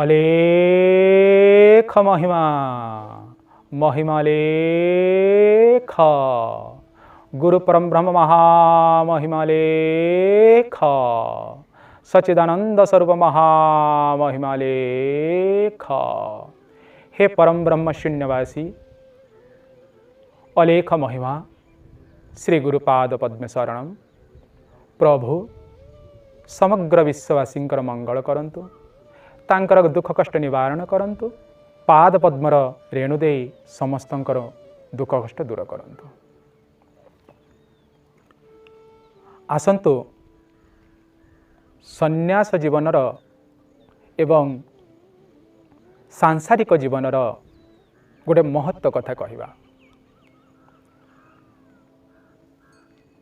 अलेख महिमा महिमालेख गुरु परम ब्रह्म महामहिमालेख सच्चिदानंद स्वरूप महामहिमालेख। हे परम ब्रह्म शून्यवासी अलेख महिमा श्री गुरुपाद पद्म शरणम। प्रभु समग्र विश्ववासी मंगल करंतु, तांकर दुख कष्ट निवारण करंतु, पाद पद्मर रेणु दे समस्तंकर दुख कष्ट दूर करंतु। आसंतु सन्यास जीवनर एवं सांसारिक जीवनर गोटे महत्व कथा कहवा।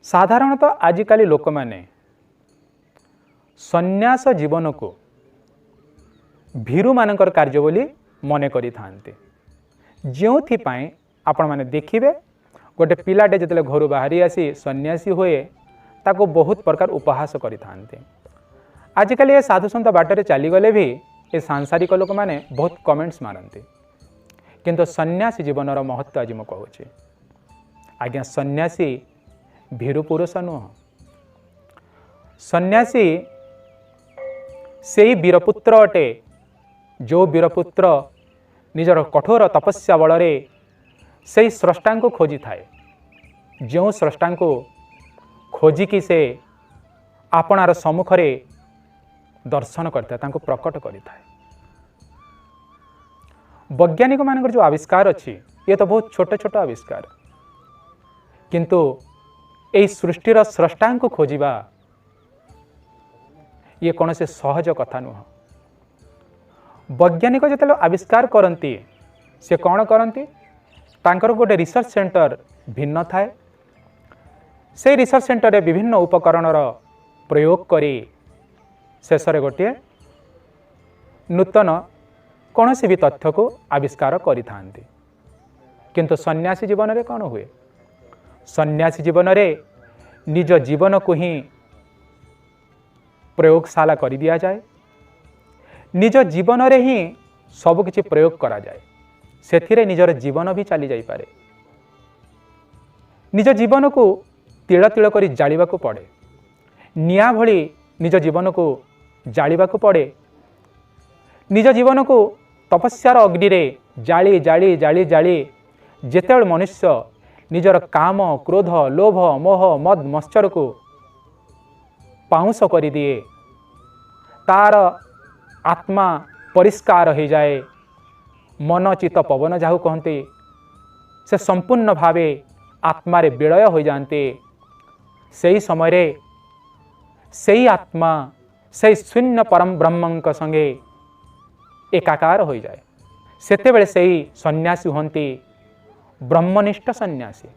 साधारणतः आजिकाली लोक माने सन्यास जीवन को भीरु मानकर कार्य बोली मने करि थांते। जोथिपाई आपण माने देखिबे गोटे पिलाटे जतले घर बाहरी आसी सन्यासी होए ताको बहुत प्रकार उपहास करि थांते। आजिकाली ये साधु सन्त बाटरे चली गले भी ये सांसारिक लोक माने बहुत कमेंट्स मारते, किंतु सन्यासी जीवनर महत्व आज मु कहूँ। आज्ञा सन्यासी भीरु पुरुष नुह, सन्यासी से ही वीरपुत्र अटे जो वीरपुत्र निजर कठोर तपस्या बल से स्रष्टा को खोजी थाए। जो स्रष्टा को खोजिकी से आपणार सम्मुखरे दर्शन करता है, प्रकट करता है। वैज्ञानिक मान जो आविष्कार अच्छी ये तो बहुत छोट छोट आविष्कार, किंतु यही सृष्टिर स्रष्टा को खोजिबा ये कौन से सहज कथा नुह। वैज्ञानिक जो आविष्कार करती से कौन करती, तांकर गोटे रिसर्च सेंटर भिन्न थाए। से रिसर्च सेंटर रे विभिन्न उपकरणर प्रयोग करी शेष गोटे नूतन कौन भी तथ्य को आविष्कार करि थांती। किंतु सन्यासी जीवन रे कौन हुए, सन्यासी जीवन रे निज जीवन को ही प्रयोगशाला कर दिया जाए, निज जीवन रे ही सब किछि प्रयोग करा जाए, सेथिरे निजर जीवन भी चली जाई पारे। निज जीवन को तिल तिल करी जालिबा को पड़े, निया भली निज जीवन को जालिबा को पड़े। निज जीवन को तपस्यार अग्नि रे जाली जाली जाली जाली जेतेबेले मनुष्य निजर काम क्रोध लोभ मोह मद मत्सर को पाउंस कर दिए, तार आत्मा परिष्कार हो जाए, मन चित पवन जाहु कहते से संपूर्ण भावे आत्मारे विलय हो जाते। सही समय रे सही आत्मा सही शून्य परम ब्रह्म संगे एकाकार हो जाए। सेतेबेले सही सन्यासी होती ब्रह्मनिष्ठ सन्यासी,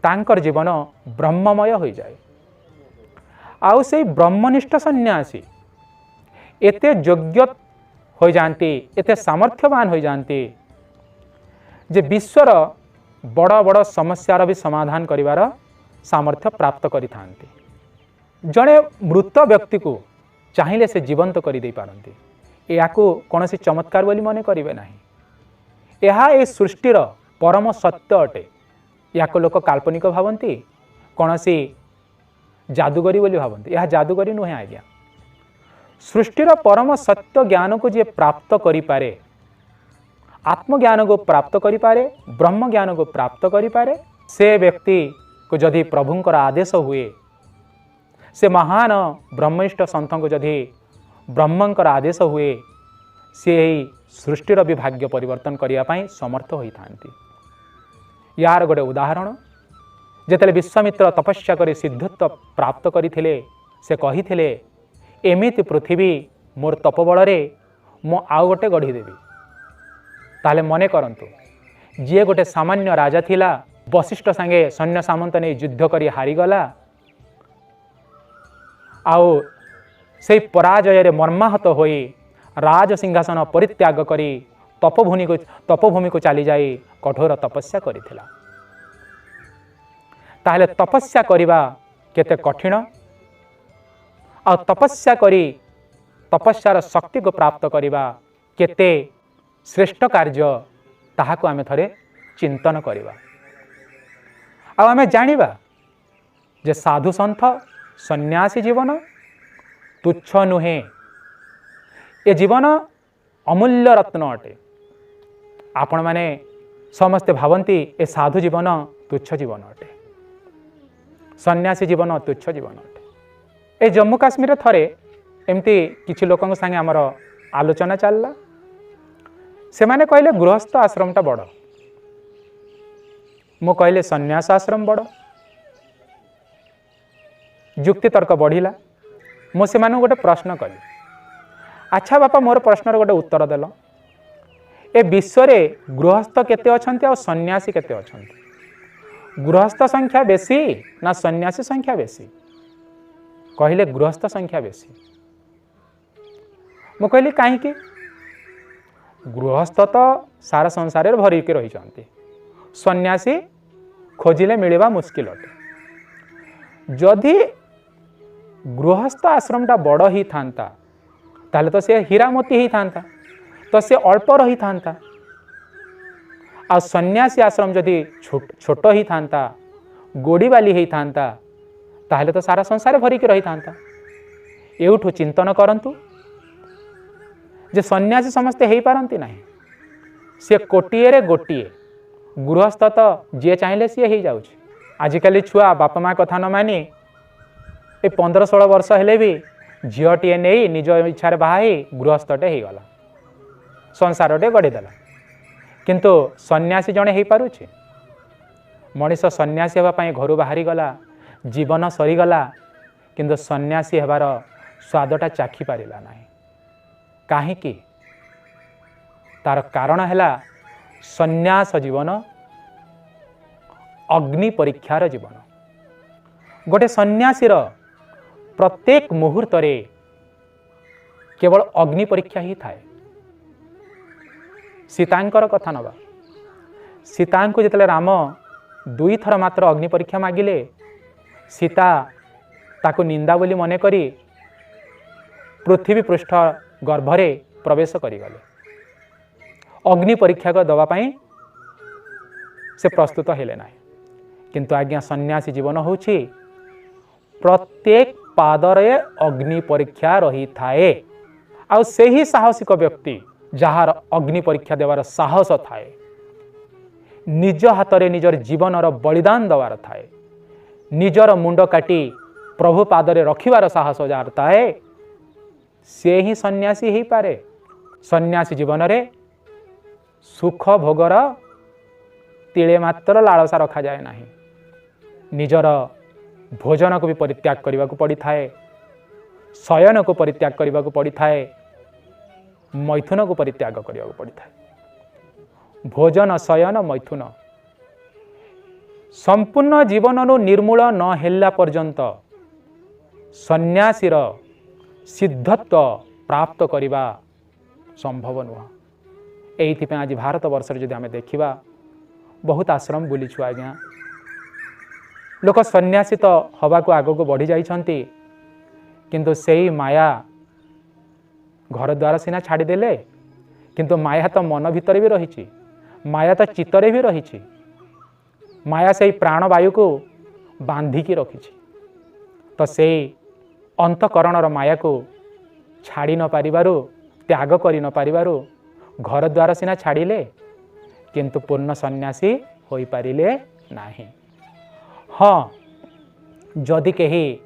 तांकर जीवन ब्रह्ममय हो जाए। आउ से ब्रह्मनिष्ठ सन्यासी एते योग्य हो जाती, एते सामर्थ्यवान हो जाती जे विश्वर बड़ बड़ समस्यार भी समाधान करिवार सामर्थ्य प्राप्त करि थांती। जड़े मृत व्यक्ति को चाहिए से जीवंत कर दे पारती। या कौन सी चमत्कार बोली मने करिवे नाही। यह ए सृष्टिर परम सत्य अटे। या लोक काल्पनिक भावती, कौन सी जादूगरी बोली भावती। यह जादूगरी नुहे आज्ञा। सृष्टिर परम सत्य ज्ञान को जी प्राप्त करि पारे, आत्मज्ञान को प्राप्त करि पारे, ब्रह्म ज्ञान को प्राप्त करि पारे, से व्यक्ति को जदि प्रभुंकर आदेश हुए, से महान ब्रह्मनिष्ठ संत को जदि ब्रह्मंकर आदेश हुए, से सृष्टिर भी भाग्य परिवर्तन करने समर्थ होता। यार गोटे उदाहरण, जिते विश्वामित्र तपस्या कर सिद्धत्व प्राप्त करते, से कही एमिति पृथ्वी मोर तपबल मु आउ गोटे गढ़ीदेवी। ताले मने करंतु, जी गोटे सामान्य राजा थिला, वशिष्ठ सांगे सैन्य सामंत नहीं युद्ध करी हारीगला, आउ से पराजय रे मर्माहत होई राज सिंहासन परित्याग करी तपोभूमि को चली जाई कठोर तपस्या करिथिला। ताहले तपस्या करिबा केते कठिन, आ तपस्या करी तपस्यार शक्ति को प्राप्त करिबा केते श्रेष्ठ कार्य ताहाको आमे थरे चिंतन करिबा। आ आमे जानिबा जे साधु संत सन्यासी जीवन तुच्छ नुहे, ए जीवन अमूल्य रत्न अटे। आपण माने समस्ते भावती ए साधु जीवन तुच्छ जीवन अटे, सन्यासी जीवन तुच्छ जीवन अटे। ए जम्मू काश्मीर थरे एमती किछि लोकन संगे आमर आलोचना चलला। से माने कहले गृहस्थ आश्रमटा बड़, मु कहले सन्यास आश्रम बड़। जुक्ति तर्क बढ़िला। मु से मानु गोटे प्रश्न कली, अच्छा बापा मोर प्रश्नर गोटे उत्तर देल, ए विश्व रे गृहस्थ केते अछंती और सन्यासी केते अछंती? गृहस्थ संख्या बेसी ना सन्यासी संख्या बेसी? कहले गृहस्थ संख्या बेसी। मु कहली काहेकि? गृहस्थ तो सारा संसार रे भरी के रही छंती, सन्यासी खोजिले मिलवा मुश्किल अटे। जदि गृहस्थ आश्रमटा बड़ ही थांता ताहले तो से हीरामती ही थांता, तो से अल्प रही थांता। आ सन्यासी आश्रम जदि छोट ही थांता, गोड़ी वाली ही थांता, ताहले तो सारा संसार भरी के रही थांता। एउठु चिंतन करंतु जे सन्यासी समस्ते हेई पारंती नहीं, से कोटिए रे गोटिए। गृहस्थ तो जे चाहिले सी ही जाउछि। आजिकाली छुआ बापा माँ कथा न मानी ए 15-16 वर्ष हेले भी झीटीए नहीं निज इच्छा बाहा गृहस्थटे हो गला, संसारटे गढ़ीदेला। किंतु सन्यासी जड़े हो पारुछि? मनीष सन्यासी होगापाई घर बाहरी गला, जीवन सरीगला, किंतु सन्यासी होबार स्वादटा चाखी पारिला नहीं। काहीकि? तार कारण है सन्यास जीवन अग्नि परीक्षार जीवन। गोटे सन्यासीर प्रत्येक मुहूर्त रे केवल अग्नि परीक्षा ही थाए। सीतांकर कथा नबा, सीता को जिते राम 2 थर मात्र अग्नि परीक्षा मागिले, सीता ताको निंदा बोली मन करी पृथ्वी पृष्ठ गर्भरे प्रवेश करिगले। अग्नि परीक्षा को दवापाई से प्रस्तुत हेले ना। किंतु आज्ञा सन्यासी जीवन होछि प्रत्येक पादरे अग्नि परीक्षा रही थाए। आ सेही साहसिक व्यक्ति जहार अग्नि परीक्षा देवार साहस थाए, निज हाथरे निजर जीवनर बलिदान देवार थाए, निजर मुंड काटी प्रभु पादरे रखिवार साहस जार थाए, से ही सन्यासी ही पारे। सन्यासी जीवन रे सुख भोगर तिले मात्र लालसा रखा जाए नहीं। निजर भोजन को भी परित्याग करने को पड़ी थाए, शयन को परित्याग करने को पड़ी थाए, मैथुन को परित्याग करने को पड़ी थाए। भोजन शयन मैथुन संपूर्ण जीवन निर्मूल न हेला पर्यंत सन्यासीर सिद्धत्व प्राप्त करने संभव नुह। एइथिपे आज भारत वर्ष जदि आमे देखिबा बहुत आश्रम बुलीछु आज्ञा। लोक सन्यासी तो हवा को आग को बढ़ी जाइछंती, किंतु सेई माया घर द्वार सीना छाड़ीदेले, किंतु माया तो मन भितर भी रही, माया तो चित्तरे भी रही, माया से प्राणवायु को बांधिकी रखी। तो से अंतकरणर माया को छाड़ी न पारिबारु, त्याग करि न पारिबारु घर द्वार सीना छाड़िले, किंतु पूर्ण सन्यासी होई पारिले नाही। हाँ, जदि केही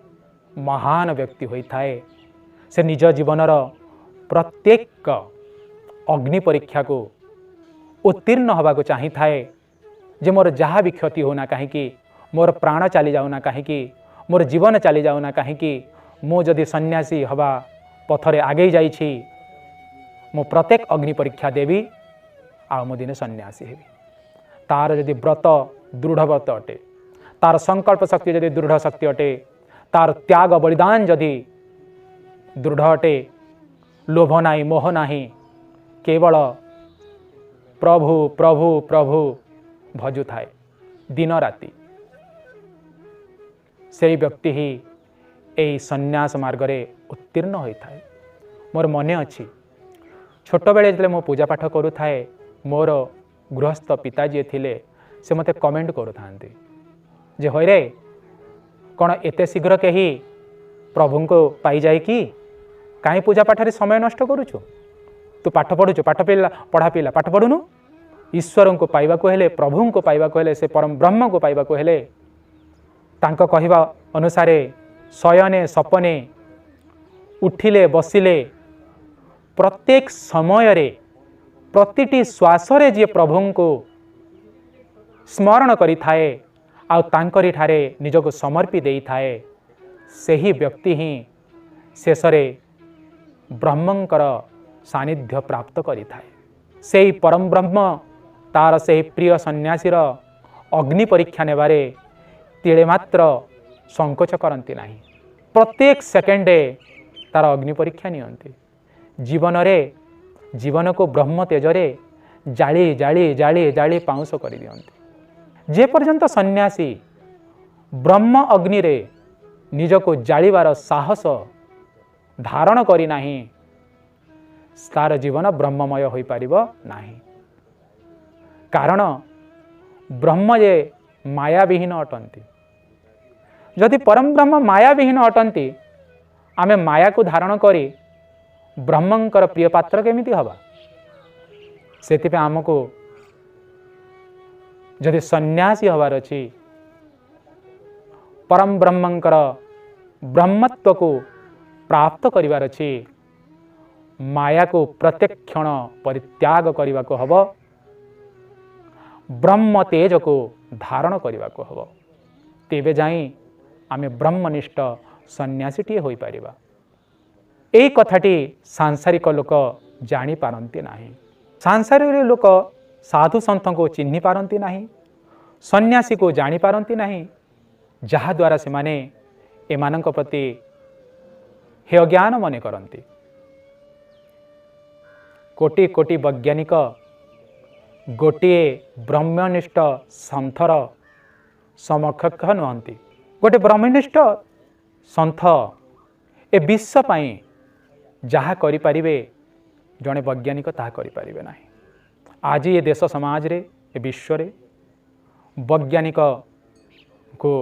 महान व्यक्ति होई थाए, से निज जीवनर प्रत्येक अग्नि परीक्षा को उत्तीर्ण होगा को चाही थाए, जे मोर जहाँ भी क्षति होना कहीं, मोर प्राण चली जाऊना कहीं, मोर जीवन चली जाऊना कहीं, मो जदि सन्यासी हवा पथरे आगे जाइछि, मो प्रत्येक अग्नि परीक्षा देवी आ मो दिने सन्यासी हेबी। तार जदि व्रत दृढ़ व्रत अटे, तार संकल्प शक्ति जदि दृढ़ शक्ति अटे, तार त्याग बलिदान जदि दृढ़ अटे, लोभ नाही मोह नाही, केवल प्रभु प्रभु प्रभु भजु थाए दिन राति, से व्यक्ति ही यही सन्यास मार्ग रे उत्तीर्ण होता है। मोर मने अच्छी छोट बेले जो मो पूजा पाठ करू थाए मोर गृहस्थ पिता जी थिले से मते कमेंट करू थांती जे होय रे कौन एते शीघ्र कहीं प्रभु को पाई जाए कि कहीं पूजा पाठ समय नष्ट करुचु तू पाठ पढ़ुचु पाठ पिला पढ़ा पिला पाठ पढ़ुनु ईश्वर को पाइबा को हेले प्रभु को पाइबा को हेले से परम ब्रह्म को पाइबा को हेले तांको कहिबा अनुसार शयने सपने उठिले बसिले प्रत्येक समय रे प्रतिटी श्वास रे जे प्रभु को स्मरण करि थाए आउ तांकरी ठारे निजको समर्पी देई थाए सही व्यक्ति ही शेष ब्रह्मंकर सानिध्य प्राप्त करि थाए सेही परम ब्रह्म तार से प्रिय सन्यासीर अग्नि परीक्षा नेबारे तिळे मात्र संकोच करती नहीं प्रत्येक सेकेंडे तार अग्नि परीक्षा नियंती जीवन को ब्रह्म तेजरे जाली जाली जाली जाली पाउंस कर दियंती जे पर्यंत सन्यासी ब्रह्म अग्नि रे निजको जालिबार साहस धारण करी नाही तार जीवन ब्रह्ममय होई पारिबो नाही कारण ब्रह्म जे माया विहीन अटंती जदि परम ब्रह्म माया विहीन अटंती आमे माया को धारण करी ब्रह्मंकर प्रिय पात्र केमिति हवा सेति पे हमको जदि सन्यासी हवार अछि परम ब्रह्मंकर ब्रह्मत्व को प्राप्त करिवार अछि माया को प्रत्येक क्षण परित्याग करने को हब ब्रह्म तेज को धारण करने को हब तेबे जाई आमे ब्रह्मनिष्ठ सन्यासीटीए होई पारिबा एई कथाटी सांसारिक लोक जानी पारंती नाही सांसारिक लोक साधु संत को चिन्हि पारंती नाही सन्यासी को जानी पारंती नाही जहा द्वारा से माने एमानक प्रति हेय ज्ञान मने करंती कोटि कोटि वैज्ञानिक गोटे ब्रह्मनिष्ठ सन्थर समकक्ष नुहंती गोटे ब्रह्मनिष्ठ सन्थ ए विश्व पाई जहा करि परिबे जणे वैज्ञानिक ताहा करि परिबे नाही आज ये देश समाज रे ए विश्व रे वैज्ञानिक को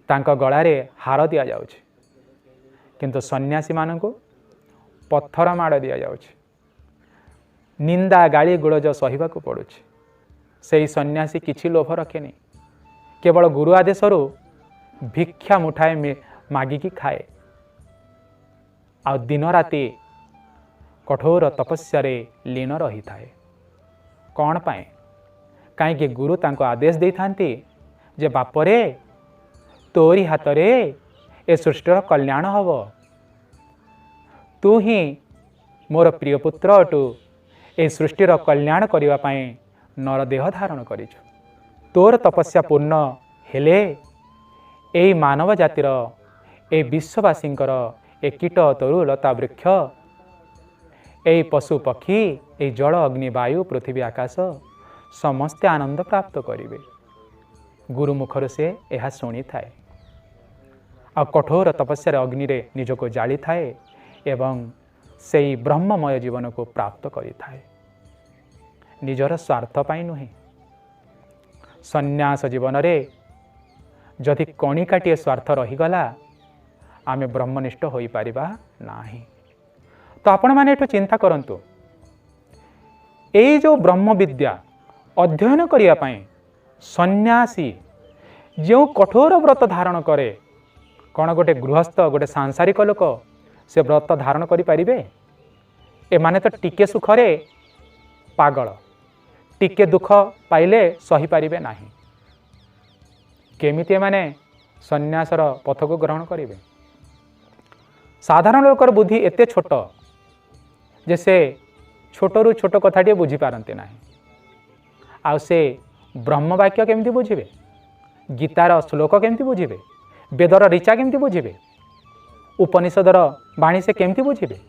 तांका गळारे हार दिया जाउछि किंतु सन्यासी माननको पत्थर माड़ दिया जाउछि निंदा गाली गुड़ज सहिबा को पड़ुछि से सन्यासी किछि लोभ रखेनी केवल गुरु आदेश भिक्षा मुठाए मागिकी खाए आ दिन राति कठोर तपस्या लीन रही थाए कौन पाए कहीं गुरु तांको आदेश दे थांती जे बापरे तोरी हाथ रे ए सृष्टिर कल्याण हब तू ही मोर प्रिय पुत्र अटू ए सृष्टिर कल्याण करने नरदेह धारण करिछु तोर तपस्या पूर्ण हेले ए मानव जातिर ए विश्ववासींकर ए कीट तरु लता वृक्ष ए पशु पक्षी ए जल अग्नि वायु पृथ्वी आकाश समस्ते आनंद प्राप्त करिवे गुरु मुखर से यह शुणी थाए आ कठोर तपस्या अग्नि रे निजको जाली थाए एवं से ब्रह्ममय जीवन को प्राप्त करि थाए निजर स्वार्थ पाई नुहे सन्यास जीवन रे जदि कणिकाटिए स्वार्थ रहीगला आमे ब्रह्मनिष्ठ होई पारिबा नाही तो आपण माने एठो चिंता करंतु ए जो ब्रह्म विद्या अध्ययन करिया पाई सन्यासी जो कठोर व्रत धारण करे कौन गोटे गृहस्थ गोटे सांसारिक लोक से व्रत धारण करि पारिबे ए माने तो टिके सुखरे पागल टिके दुख पाइले सही पारिबे नाही केमिति माने सन्यासर पथ को ग्रहण करिवे साधारण लोकर बुद्धि एते छोट जे से छोटरू छोट कथाटी बुझी पारंते नाही आ से ब्रह्म वाक्य केमिति बुझिबे गीतार श्लोक केमिति बुझिबे वेदर ऋचा केमिति बुझिबे उपनिषदर वाणी से केमिति बुझिबे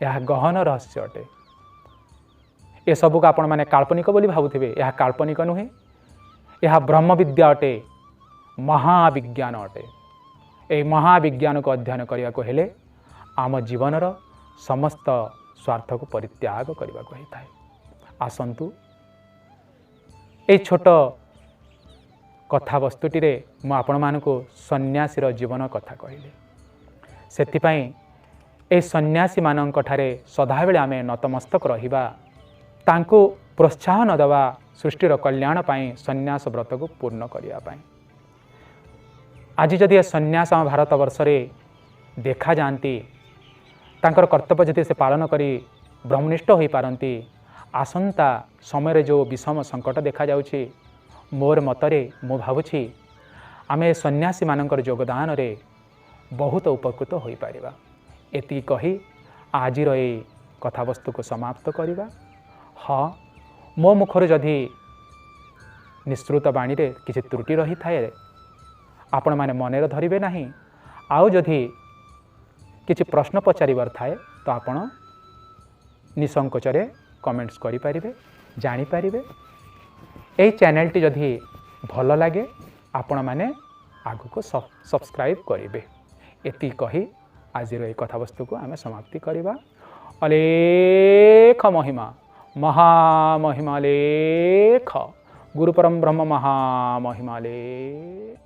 यह गहन रहस्य अटे ए सबू को आपण माने काल्पनिक बोली भाबुथिबे यह काल्पनिक नुहे यह ब्रह्म विद्या अटे महाविज्ञान अटे ए महाविज्ञान को अध्ययन करिया को हेले आम जीवनर समस्त स्वार्थ को परित्याग करने को होता है। आसंतु ये छोट कथा वस्तुटी मु आपण मानकु सन्यासीर जीवन कथा कहली सेथिपाई ए सन्यासी मानक ठारे सदाबेले आमे नतमस्तक रहिबा तांको प्रोत्साहन दवा सृष्टिर कल्याण पाई सन्यास व्रत को पूर्ण करने पाई। आज जदि सन्यास आम भारत वर्ष देखा जाती तांकर कर्तव्य जदि से पालन करी ब्रह्मनिष्ठ हो पारती आसंता समय जो विषम संकट देखा जाउछि मोर मतरे मु भावुछि आमे सन्यासी मानकर योगदान रे बहुत उपकृत हो पारिबा। एति कही आजिर ए कथावस्तु को समाप्त करिबा। हाँ मो मुखर जदि निश्रुत बाणी रे किछि त्रुटि रही थाए आपण माने मनरे धरिबे नाही। आउ जदि किछि प्रश्न पचारिबार थाए तो आपण निसंकोचरे कमेंट्स करि पारिबे जानि पारिबे। एई चैनल टी जदि भल लागे आपण माने आगु को सब्सक्राइब करिबे। एति कही आजिर ए कथावस्तु को आमे समाप्ति करिबा। अलेख महिमा महामहिमा लेख गुरुपरम ब्रह्म महामहिमा लेख।